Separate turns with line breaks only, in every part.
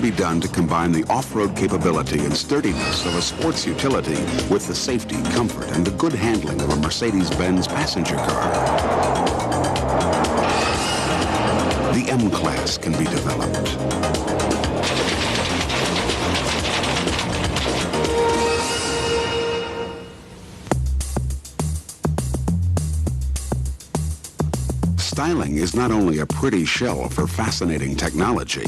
be done to combine the off-road capability and sturdiness of a sports utility with the safety, comfort, and the good handling of a Mercedes-Benz passenger car. The M-Class can be developed. Styling is not only a pretty shell for fascinating technology.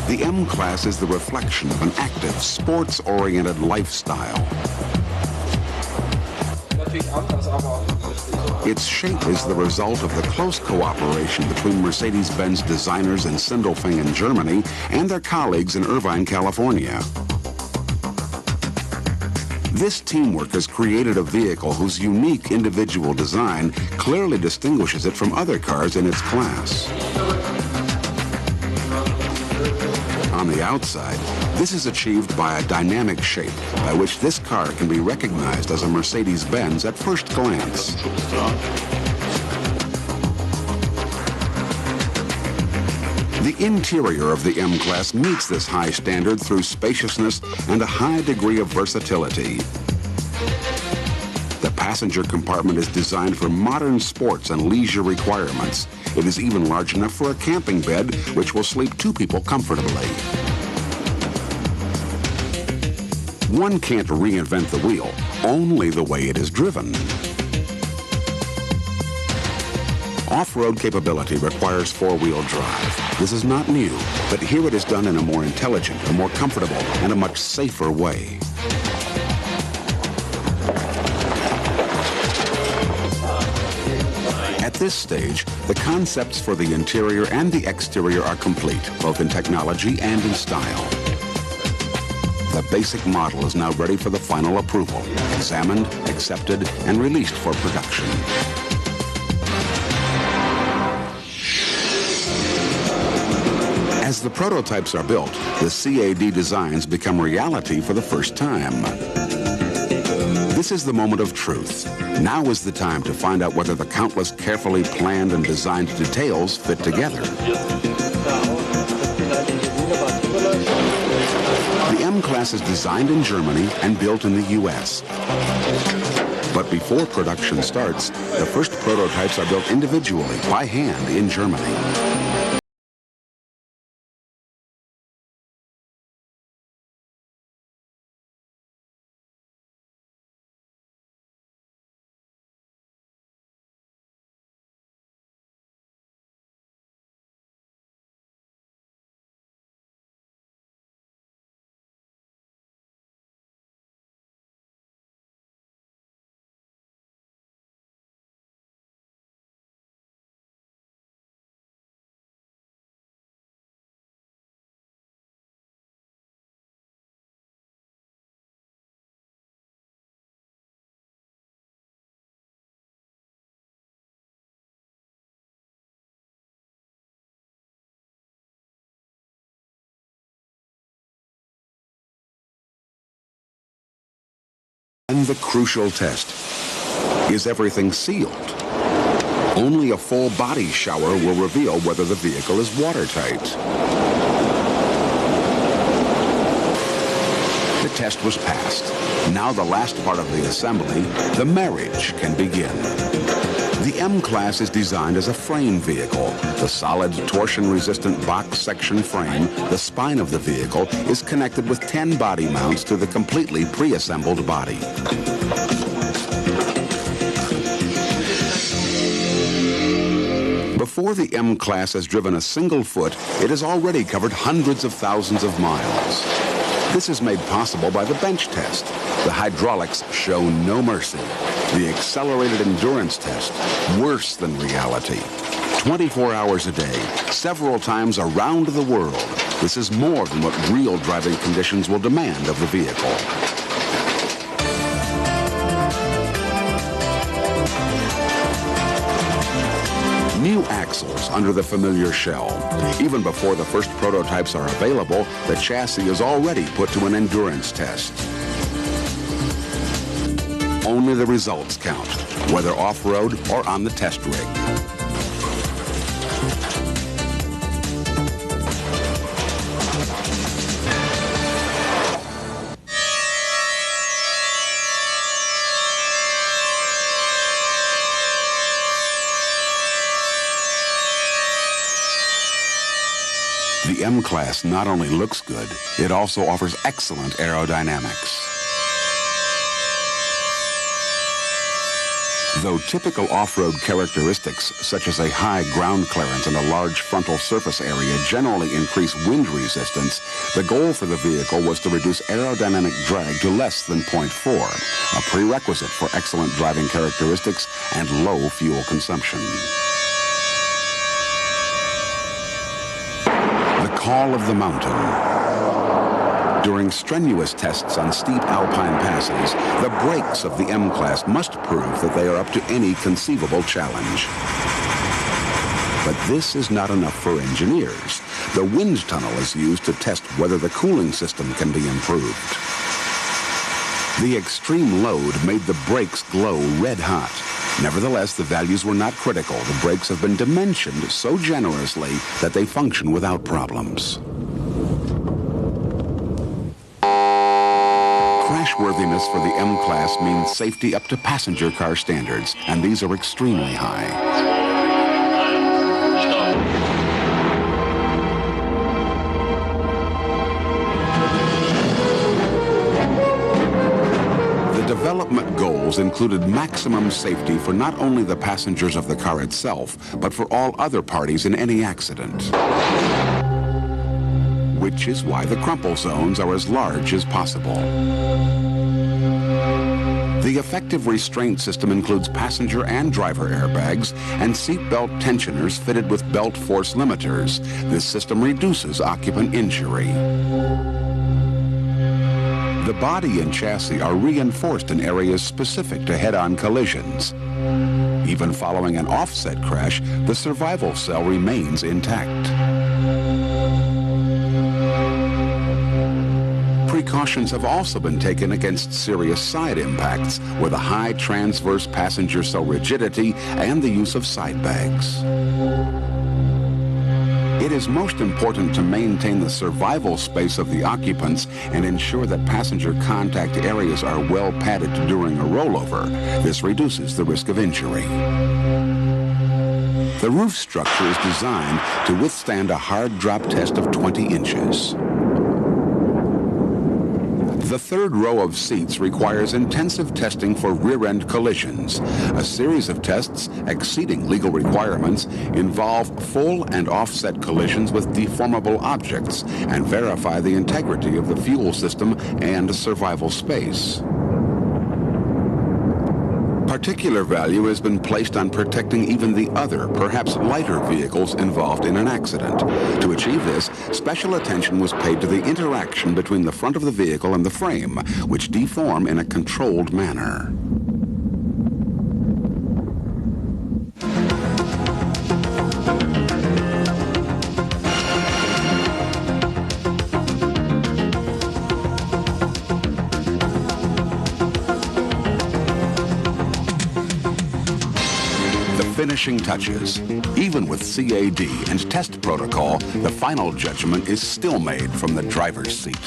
The M-Class is the reflection of an active, sports-oriented lifestyle. Its shape is the result of the close cooperation between Mercedes-Benz designers in Sindelfingen in Germany and their colleagues in Irvine, California. This teamwork has created a vehicle whose unique individual design clearly distinguishes it from other cars in its class. On the outside, this is achieved by a dynamic shape by which this car can be recognized as a Mercedes-Benz at first glance. The interior of the M-Class meets this high standard through spaciousness and a high degree of versatility. The passenger compartment is designed for modern sports and leisure requirements. It is even large enough for a camping bed, which will sleep two people comfortably. One can't reinvent the wheel, only the way it is driven. Off-road capability requires four-wheel drive. This is not new, but here it is done in a more intelligent, a more comfortable, and a much safer way. At this stage, the concepts for the interior and the exterior are complete, both in technology and in style. The basic model is now ready for the final approval, examined, accepted, and released for production. As the prototypes are built, the CAD designs become reality for the first time. This is the moment of truth. Now is the time to find out whether the countless carefully planned and designed details fit together. The M-Class is designed in Germany and built in the U.S. But before production starts, the first prototypes are built individually by hand in Germany. And the crucial test. Is everything sealed? Only a full body shower will reveal whether the vehicle is watertight. The test was passed. Now the last part of the assembly, the marriage, can begin. The M-Class is designed as a frame vehicle. The solid, torsion-resistant box section frame, the spine of the vehicle, is connected with 10 body mounts to the completely pre-assembled body. Before the M-Class has driven a single foot, it has already covered hundreds of thousands of miles. This is made possible by the bench test. The hydraulics show no mercy. The accelerated endurance test, worse than reality. 24 hours a day, several times around the world. This is more than what real driving conditions will demand of the vehicle. New axles under the familiar shell. Even before the first prototypes are available, the chassis is already put to an endurance test. Only the results count, whether off-road or on the test rig. The M-Class not only looks good, it also offers excellent aerodynamics. Though typical off-road characteristics such as a high ground clearance and a large frontal surface area generally increase wind resistance, the goal for the vehicle was to reduce aerodynamic drag to less than 0.4, a prerequisite for excellent driving characteristics and low fuel consumption. The call of the mountain. During strenuous tests on steep alpine passes, the brakes of the M-Class must prove that they are up to any conceivable challenge. But this is not enough for engineers. The wind tunnel is used to test whether the cooling system can be improved. The extreme load made the brakes glow red hot. Nevertheless, the values were not critical. The brakes have been dimensioned so generously that they function without problems. Crashworthiness for the M-Class means safety up to passenger car standards, and these are extremely high. The development goals included maximum safety for not only the passengers of the car itself, but for all other parties in any accident. Which is why the crumple zones are as large as possible. The effective restraint system includes passenger and driver airbags and seatbelt tensioners fitted with belt force limiters. This system reduces occupant injury. The body and chassis are reinforced in areas specific to head-on collisions. Even following an offset crash, the survival cell remains intact. Precautions have also been taken against serious side impacts with a high transverse passenger cell rigidity and the use of side bags. It is most important to maintain the survival space of the occupants and ensure that passenger contact areas are well padded during a rollover. This reduces the risk of injury. The roof structure is designed to withstand a hard drop test of 20 inches. The third row of seats requires intensive testing for rear-end collisions. A series of tests exceeding legal requirements involve full and offset collisions with deformable objects and verify the integrity of the fuel system and survival space. Particular value has been placed on protecting even the other, perhaps lighter vehicles involved in an accident. To achieve this, special attention was paid to the interaction between the front of the vehicle and the frame, which deform in a controlled manner. Finishing touches. Even with CAD and test protocol, the final judgment is still made from the driver's seat.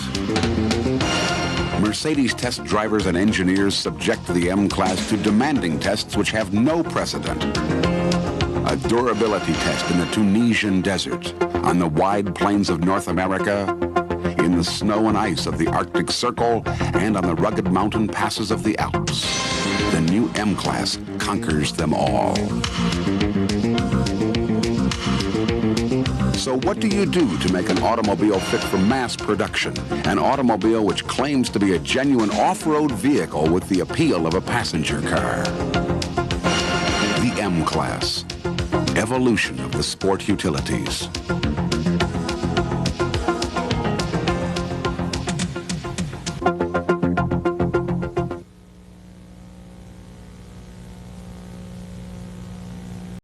Mercedes test drivers and engineers subject the M-Class to demanding tests which have no precedent. A durability test in the Tunisian desert, on the wide plains of North America, in the snow and ice of the Arctic Circle, and on the rugged mountain passes of the Alps. The new M-Class conquers them all. So what do you do to make an automobile fit for mass production? An automobile which claims to be a genuine off-road vehicle with the appeal of a passenger car. The M-Class, evolution of the sport utilities.